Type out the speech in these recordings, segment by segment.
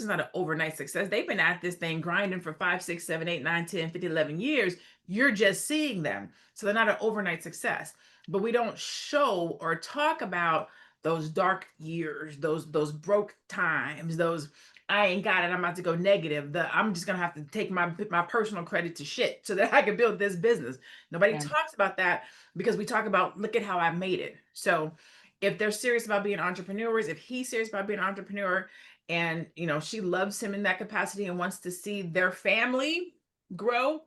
is not an overnight success. They've been at this thing grinding for 5, 6, 7, 8, 9, 10, 50, 11 years. You're just seeing them. So they're not an overnight success. But we don't show or talk about those dark years, those broke times, those I ain't got it, I'm about to go negative. I'm just gonna have to take my personal credit to shit so that I can build this business. Nobody Yeah. talks about that because we talk about look at how I made it. So if they're serious about being entrepreneurs, if he's serious about being an entrepreneur, and she loves him in that capacity and wants to see their family grow,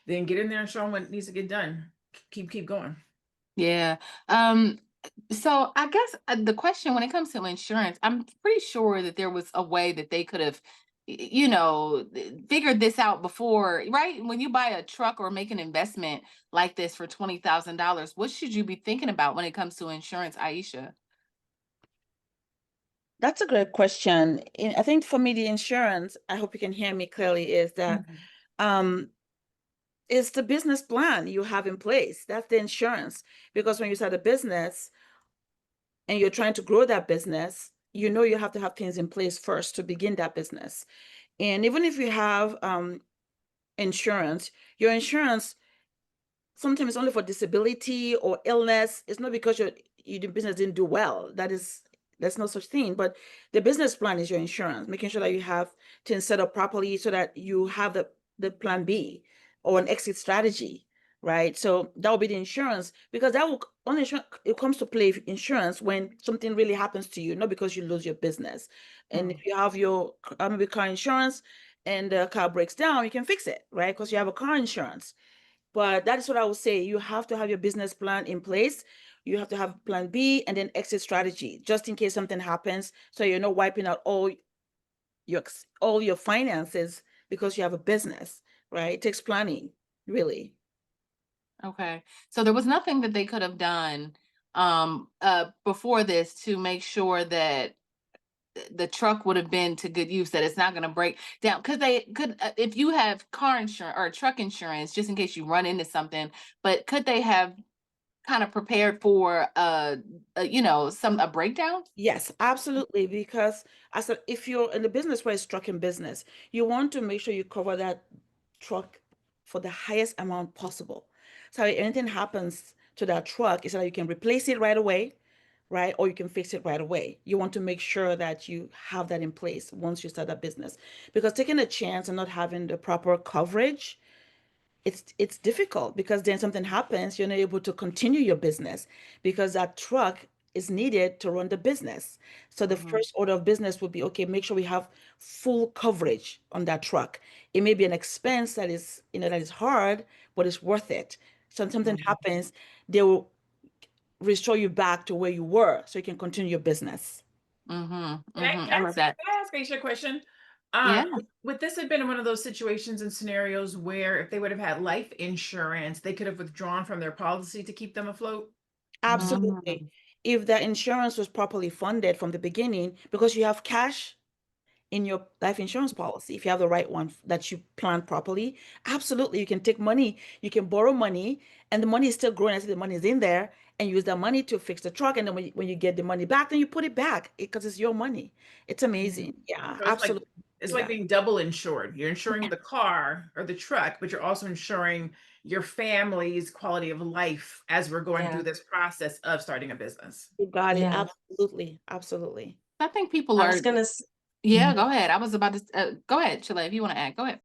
then get in there and show him what needs to get done. Keep going. Yeah. Um, so I guess the question when it comes to insurance, I'm pretty sure that there was a way that they could have, figured this out before, right? When you buy a truck or make an investment like this for $20,000, what should you be thinking about when it comes to insurance, Aisha? That's a great question. I think for me, the insurance, I hope you can hear me clearly, is that Mhm. um, it's the business plan you have in place. That's the insurance. Because when you start a business and you're trying to grow that business, you have to have things in place first to begin that business. And even if you have insurance, your insurance sometimes only for disability or illness. It's not because your business didn't do well. That's no such thing. But the business plan is your insurance, making sure that you have things set up properly so that you have the plan B or an exit strategy, right? So that will be the insurance because that will only it comes to play insurance when something really happens to you, not because you lose your business. And if Mm. you have your maybe car insurance and the car breaks down, you can fix it, right? Because you have a car insurance. But that is what I would say. You have to have your business plan in place. You have to have plan B and then exit strategy, just in case something happens. So you're not wiping out all your finances because you have a business, right? It takes planning, really. Okay. So there was nothing that they could have done before this to make sure that the truck would have been to good use, that it's not going to break down, because they could if you have car insurance or truck insurance just in case you run into something, but could they have kind of prepared for some a breakdown? Yes, absolutely. Because as if you're in the business where it's trucking business, you want to make sure you cover that truck for the highest amount possible. So if anything happens to that truck, it's that you can replace it right away, right? Or you can fix it right away. You want to make sure that you have that in place once you start that business. Because taking a chance and not having the proper coverage, it's difficult because then something happens, you're not able to continue your business because that truck is needed to run the business. So the Hmm. first order of business would be, okay, make sure we have full coverage on that truck. It may be an expense that is hard, but it's worth it. So when something Hmm. happens, they will restore you back to where you were so you can continue your business. Hmm. Can I Hmm. can I I love that. can I ask Aisha a question? Yeah. Would this have been one of those situations and scenarios where if they would have had life insurance, they could have withdrawn from their policy to keep them afloat? Absolutely. Mhm. If the insurance was properly funded from the beginning, because you have cash in your life insurance policy, if you have the right one that you plan properly, absolutely, you can take money, you can borrow money, and the money is still growing as the money is in there, and use that money to fix the truck. And then when you get the money back, then you put it back because it's your money. It's amazing. Yeah, So absolutely. it's Do like that. being double insured. You're insuring the car or the truck, but you're also insuring your family's quality of life as we're going Yeah. through this process of starting a business. You got it. Yeah. Absolutely. Absolutely. I think people I are. was gonna Yeah, go ahead. I was about to go ahead, Chile, if you want to add, go ahead.